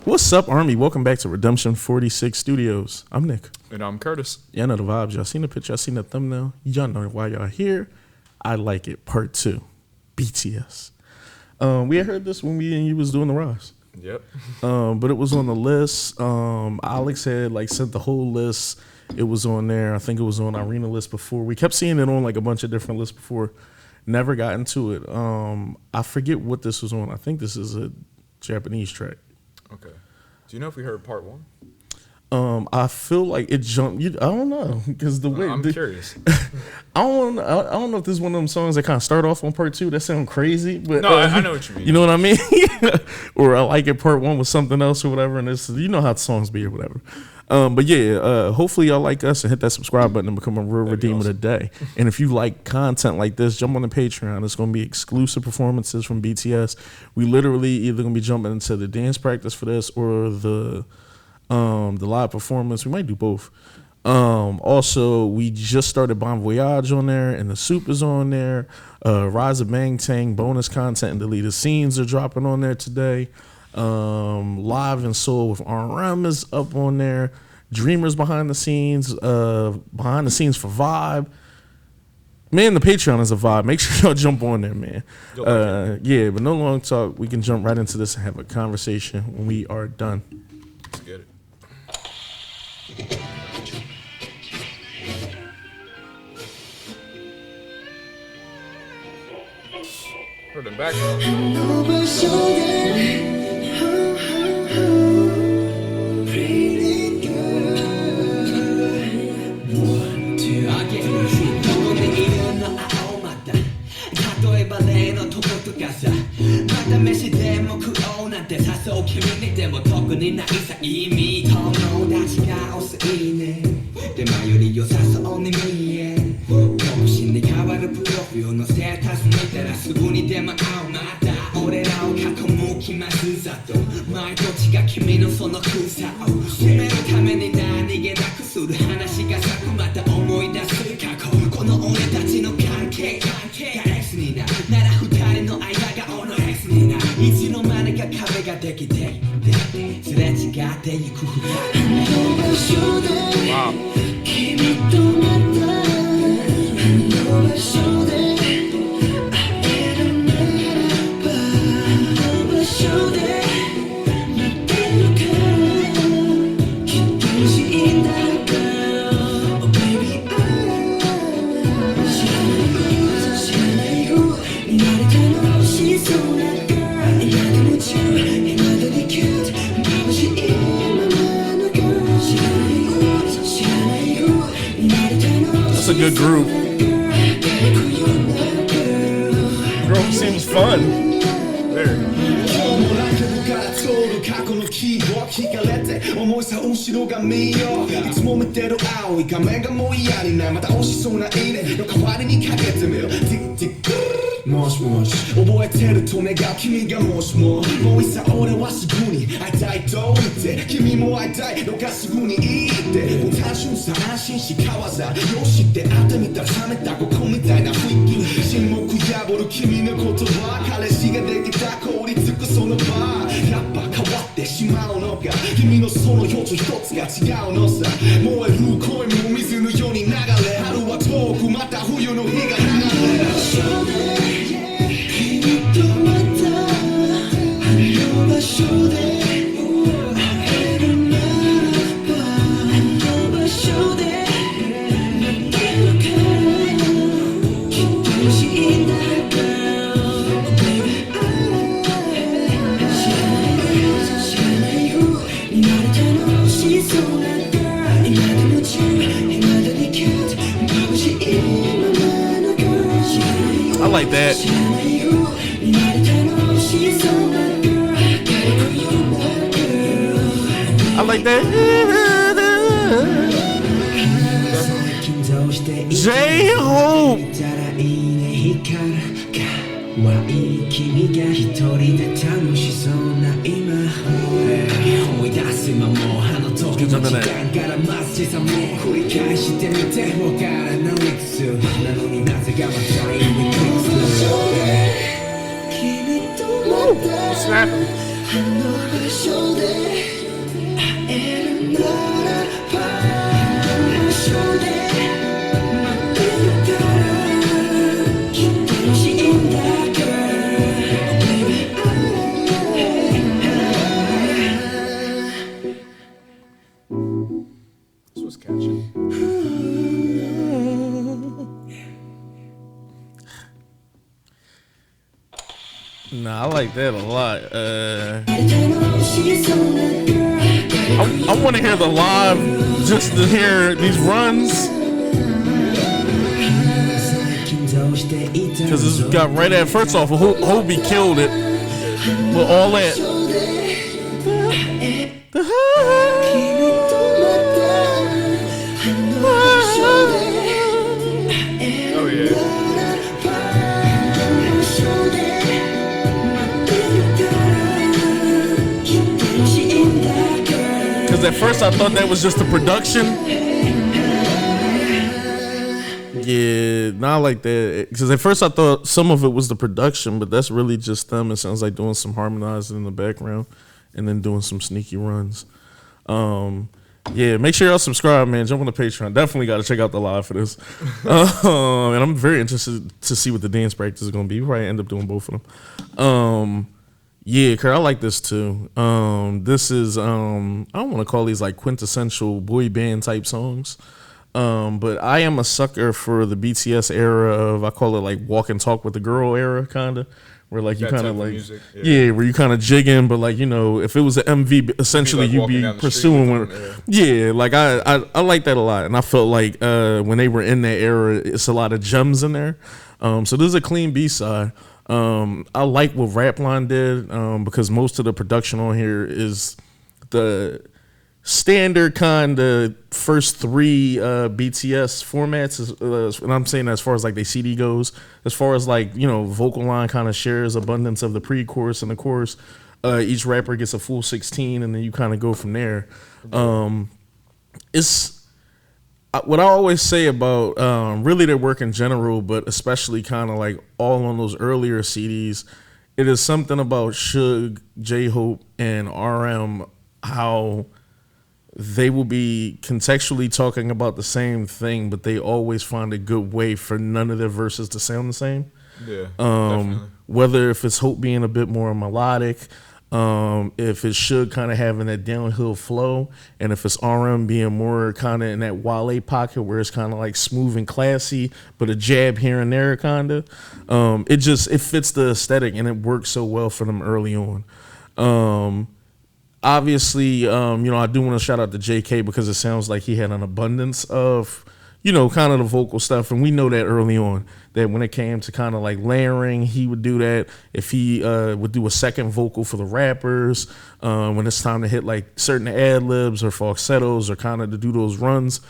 What's up, Army? Welcome back to Redemption 46 Studios. I'm Nick. And I'm Curtis. Y'all know the vibes. Y'all seen the picture. Y'all seen the thumbnail. Y'all know why y'all here. I Like It, Part 2. BTS. We had heard this when we and you was doing the Rise. Yep. But it was on the list. Alex had sent the whole list. It was on there. I think it was on Irina list before. We kept seeing it on a bunch of different lists before. Never got into it. I forget what this was on. I think this is a Japanese track. Okay. Do you know if we heard part one? I feel like it jumped. I don't know because the way I'm curious. I don't know if this is one of them songs that kind of start off on part two. That sound crazy, but no, I know what you mean. You know what I mean? Or I like it part one with something else or whatever. And it's how the songs be or whatever. But yeah, hopefully y'all like us and hit that subscribe button and become a real redeemer awesome. Today. And if you like content like this, jump on the Patreon. It's going to be exclusive performances from BTS. We literally either going to be jumping into the dance practice for this or the live performance. We might do both. Also, we just started Bon Voyage on there, and the Soup is on there. Rise of Bang Tang bonus content and deleted scenes are dropping on there today. Live and Soul with RM is up on there. Dreamers behind the scenes for Vibe. Man, the Patreon is a vibe. Make sure y'all jump on there, man. Yeah, but no long talk. We can jump right into this and have a conversation when we are done. Let's get it. Heard the background. Good group. Group seems fun. Very. I like that. I like that. J-Hope. Snapping. This was catchy. Nah, I like that a lot. I want to hear the live, just to hear these runs. Because this got right at first off, Hobie killed it with all that. Oh yeah. Because at first I thought that was just the production. Yeah, not like that. Because at first I thought some of it was the production, but that's really just them. It sounds like doing some harmonizing in the background and then doing some sneaky runs. Yeah, make sure y'all subscribe, man. Jump on the Patreon. Definitely got to check out the live for this. And I'm very interested to see what the dance practice is going to be. We probably end up doing both of them. Yeah, Kurt, I like this too. This is, I don't want to call these like quintessential boy band type songs. But I am a sucker for the BTS era of, I call it like walk and talk with the girl era, kind of. Where like you kind of like, music, where you kind of jigging, but like, you know, if it was an MV, essentially you'd be pursuing one. Yeah, like I like that a lot. And I felt like when they were in that era, it's a lot of gems in there. So this is a clean B-side. I like what Rapline did because most of the production on here is the standard kind of first three BTS formats, and I'm saying as far as like the CD goes, as far as like, you know, vocal line kind of shares abundance of the pre-chorus and the chorus. Each rapper gets a full 16, and then you kind of go from there. It's what I always say about really their work in general, but especially kind of like all on those earlier CDs. It is something about Suge, J-Hope, and RM, how they will be contextually talking about the same thing, but they always find a good way for none of their verses to sound the same. Yeah, definitely. Whether if it's Hope being a bit more melodic, if it's Suge kind of having that downhill flow, and if it's RM being more kind of in that YALL pocket where it's kind of like smooth and classy, but a jab here and there kind of. It fits the aesthetic, and it works so well for them early on. Obviously, you know, I do want to shout out to JK because it sounds like he had an abundance of, you know, kind of the vocal stuff. And we know that early on, that when it came to kind of like layering, he would do that. If he would do a second vocal for the rappers, when it's time to hit like certain ad-libs or falsettos or kind of to do those runs,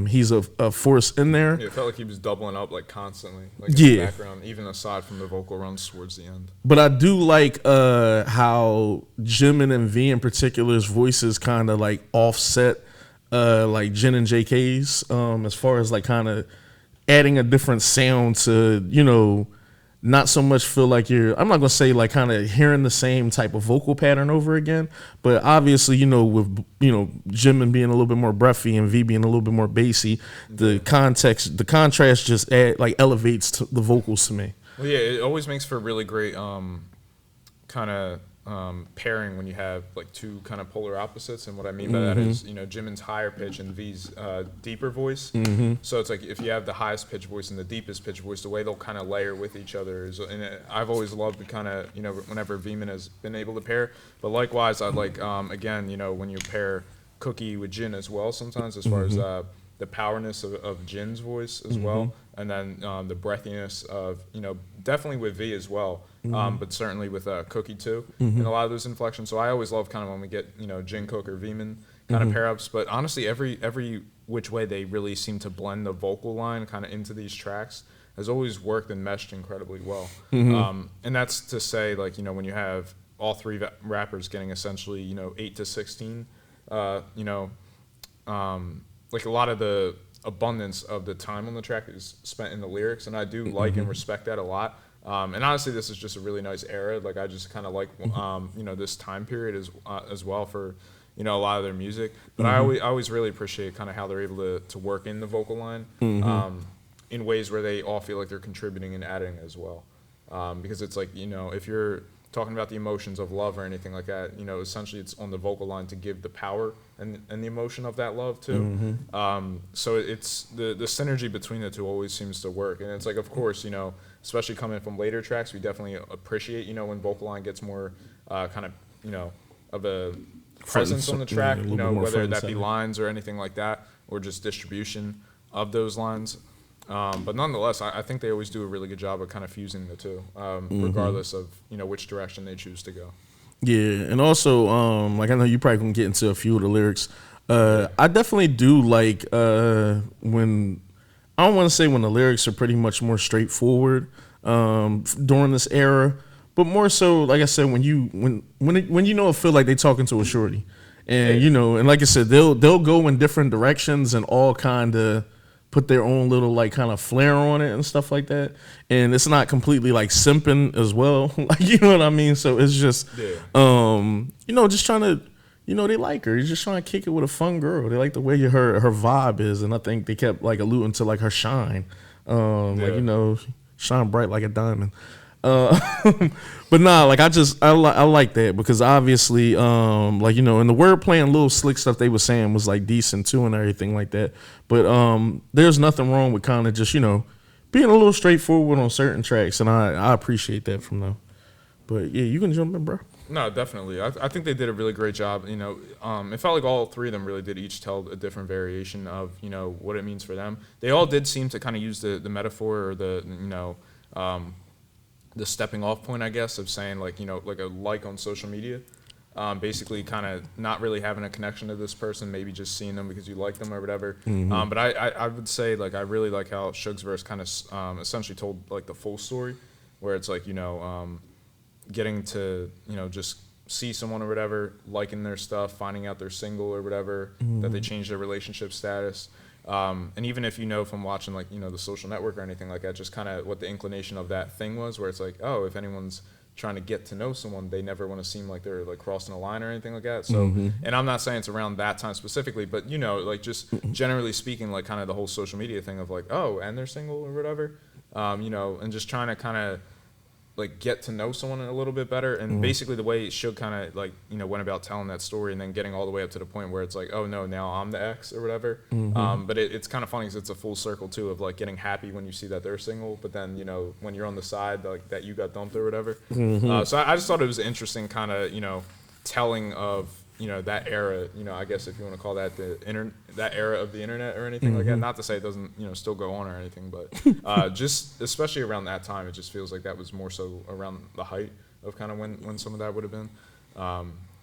he's a force in there. Yeah, it felt like he was doubling up like constantly, like in the background, even aside from the vocal runs towards the end. But I do like how Jimin and V in particular's voices kind of like offset like Jin and JK's as far as like kind of adding a different sound to, you know, not so much feel like I'm not gonna say like kind of hearing the same type of vocal pattern over again, but obviously, you know, with, you know, Jimin being a little bit more breathy and V being a little bit more bassy, the contrast just elevates the vocals to me. Well, yeah, it always makes for really great kind of pairing when you have like two kind of polar opposites. And what I mean by that is, you know, Jimin's higher pitch and V's deeper voice. So it's like if you have the highest pitch voice and the deepest pitch voice, the way they'll kind of layer with each other is, and I've always loved the kind of, you know, whenever Veeman has been able to pair. But likewise, I'd like, again, you know, when you pair Cookie with Jin as well sometimes, as far as the powerness of Jin's voice as well, and then the breathiness of, you know, definitely with V as well, but certainly with Cookie too, and a lot of those inflections. So I always love kind of when we get, you know, Jin Cook or Veeman kind of pair ups. But honestly, every which way they really seem to blend the vocal line kind of into these tracks has always worked and meshed incredibly well. And that's to say, like, you know, when you have all three rappers getting essentially, you know, 8 to 16, you know, like a lot of the abundance of the time on the track is spent in the lyrics, and I do like and respect that a lot. And honestly, this is just a really nice era. Like I just kind of like this time period as well for a lot of their music. But I always really appreciate kind of how they're able to work in the vocal line in ways where they all feel like they're contributing and adding as well. Because it's like, if you're talking about the emotions of love or anything like that, essentially it's on the vocal line to give the power and the emotion of that love too. So it's the synergy between the two always seems to work. And it's like, of course, especially coming from later tracks, we definitely appreciate, when vocal line gets more kind of, of a presence on the track, whether that be lines or anything like that, or just distribution of those lines. But nonetheless, I think they always do a really good job of kind of fusing the two, regardless of, which direction they choose to go. Yeah, and also, like I know you probably gonna get into a few of the lyrics. I definitely do like when I don't want to say when the lyrics are pretty much more straightforward during this era, but more so, like I said, when it feel like they talking to a shorty, and and like I said, they'll go in different directions and all kind of put their own little like kind of flair on it and stuff like that, and it's not completely like simping as well, like you know what I mean. So it's just, just trying to, they like her. He's just trying to kick it with a fun girl. They like the way her vibe is, and I think they kept like alluding to like her shine, like shine bright like a diamond. But nah, like I like that because obviously, and the wordplay and little slick stuff they were saying was like decent too and everything like that. But there's nothing wrong with kind of just being a little straightforward on certain tracks, and I appreciate that from them. But yeah, you can jump in, bro. No, definitely. I think they did a really great job. It felt like all three of them really did each tell a different variation of what it means for them. They all did seem to kind of use the metaphor or the stepping off point, I guess, of saying like a like on social media, basically kind of not really having a connection to this person, maybe just seeing them because you like them or whatever. But I would say like I really like how Suge's verse kind of essentially told like the full story, where it's like getting to just see someone or whatever, liking their stuff, finding out they're single or whatever, that they changed their relationship status. And even if from watching like the Social Network or anything like that, just kind of what the inclination of that thing was, where it's like, oh, if anyone's trying to get to know someone, they never want to seem like they're like crossing a line or anything like that. So, and I'm not saying it's around that time specifically, but like just generally speaking, like kind of the whole social media thing of like, oh, and they're single or whatever, and just trying to kind of like get to know someone a little bit better, and basically the way Suge kind of like went about telling that story, and then getting all the way up to the point where it's like, oh no, now I'm the ex or whatever. But it's kind of funny because it's a full circle too of like getting happy when you see that they're single, but then when you're on the side like that you got dumped or whatever. So I just thought it was an interesting kind of telling of that era, I guess if you want to call that that era of the internet or anything like that. Not to say it doesn't, still go on or anything, but just especially around that time, it just feels like that was more so around the height of kind of when some of that would have been.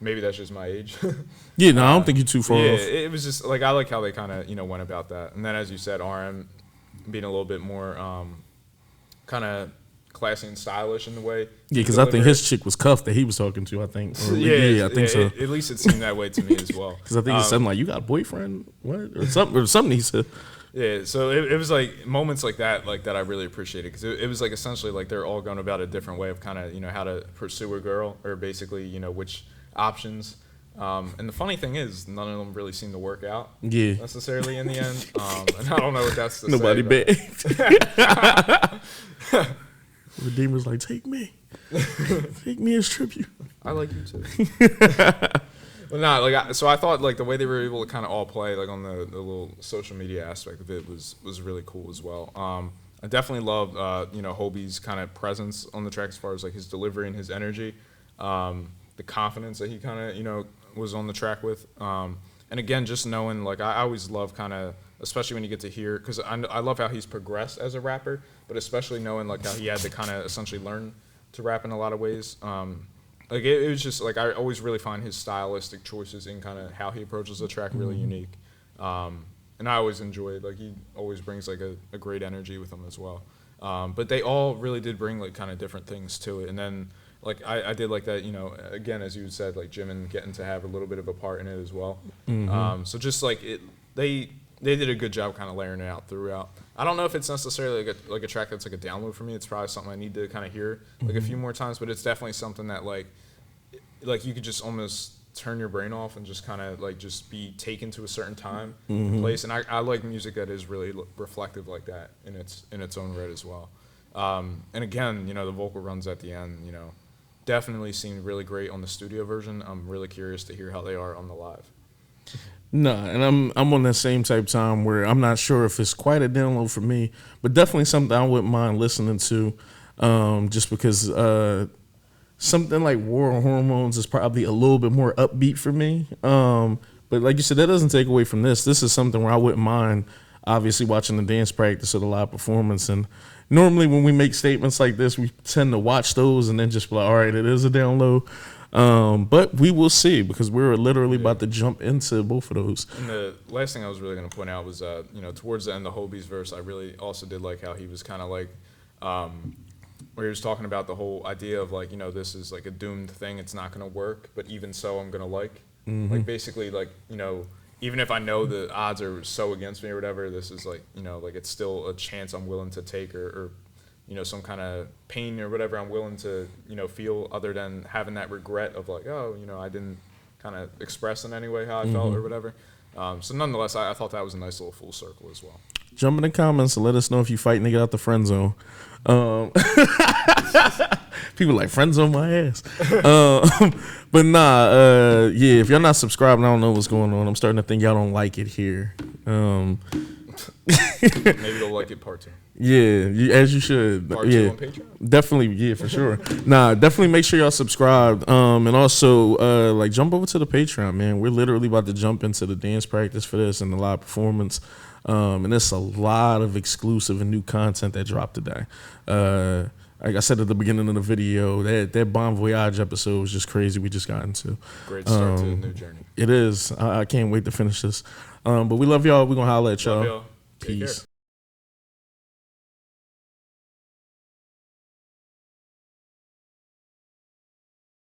Maybe that's just my age. Yeah, no, I don't think you're too far off. It was just like I like how they kind of went about that, and then as you said, RM being a little bit more kind of classy and stylish in the way. Yeah, because I think his chick was cuffed that he was talking to, I think. I think so. At least it seemed that way to me as well. Because I think he said like, you got a boyfriend? What? Or something he said. Yeah, so it was like moments like that I really appreciated, because it was like essentially like they're all going about a different way of kind of, how to pursue a girl, or basically, which options. And the funny thing is, none of them really seem to work out necessarily in the end. And I don't know what that's to Nobody say. begged. Redeemer's like, take me as tribute. I like you too. But nah, like so I thought like the way they were able to kind of all play like on the little social media aspect of it was really cool as well. I definitely loved Hobie's kind of presence on the track as far as like his delivery and his energy, the confidence that he kind of was on the track with, and again just knowing like I always love kind of, especially when you get to hear, because I love how he's progressed as a rapper, but especially knowing like how he had to kind of essentially learn to rap in a lot of ways. Like it was just like I always really find his stylistic choices in kind of how he approaches the track really unique, and I always enjoyed, like he always brings like a great energy with him as well. But they all really did bring like kind of different things to it, and then like I did like that, again as you said, like Jimin getting to have a little bit of a part in it as well. So just like they did a good job kind of layering it out throughout. I don't know if it's necessarily like a track that's like a download for me. It's probably something I need to kind of hear like a few more times, but it's definitely something that like you could just almost turn your brain off and just kind of like just be taken to a certain time and place. And I like music that is really reflective like that in its own right as well. And again, you know, the vocal runs at the end, you know, definitely seemed really great on the studio version. I'm really curious to hear how they are on the live. No, and I'm on that same type time where I'm not sure if it's quite a download for me, but definitely something I wouldn't mind listening to, just because something like War on Hormones is probably a little bit more upbeat for me. But like you said, that doesn't take away from this. This is something where I wouldn't mind, obviously, watching the dance practice or the live performance. And normally when we make statements like this, we tend to watch those and then just be like, all right, it is a download. But we will see, because we're literally about to jump into both of those. And the last thing I was really going to point out was, you know, towards the end of Hobie's verse, I really also did like how he was kind of like, where he was talking about the whole idea of like, you know, this is like a doomed thing. It's not going to work, but even so, I'm going to like basically like, you know, even if I know the odds are so against me or whatever, this is like, you know, like it's still a chance I'm willing to take, or you know, some kind of pain or whatever I'm willing to, you know, feel, other than having that regret of like, oh, you know, I didn't kind of express in any way how I felt or whatever. So nonetheless, I thought that was a nice little full circle as well. Jump in the comments and let us know if you fighting to get out the friend zone. People like friend zone my ass. But nah, yeah, if y'all not subscribed, I don't know what's going on. I'm starting to think y'all don't like it here. Maybe they'll like it part 2. Yeah, as you should. Part 2 on Patreon? Definitely, yeah, for sure. Nah, definitely make sure y'all subscribe. And also, like, jump over to the Patreon, man. We're literally about to jump into the dance practice for this and the live performance. And there's a lot of exclusive and new content that dropped today. Like I said at the beginning of the video, that Bon Voyage episode was just crazy. We just got into. Great start to a new journey. It is. I can't wait to finish this. But we love y'all. We're going to holla at y'all. Love y'all. Peace.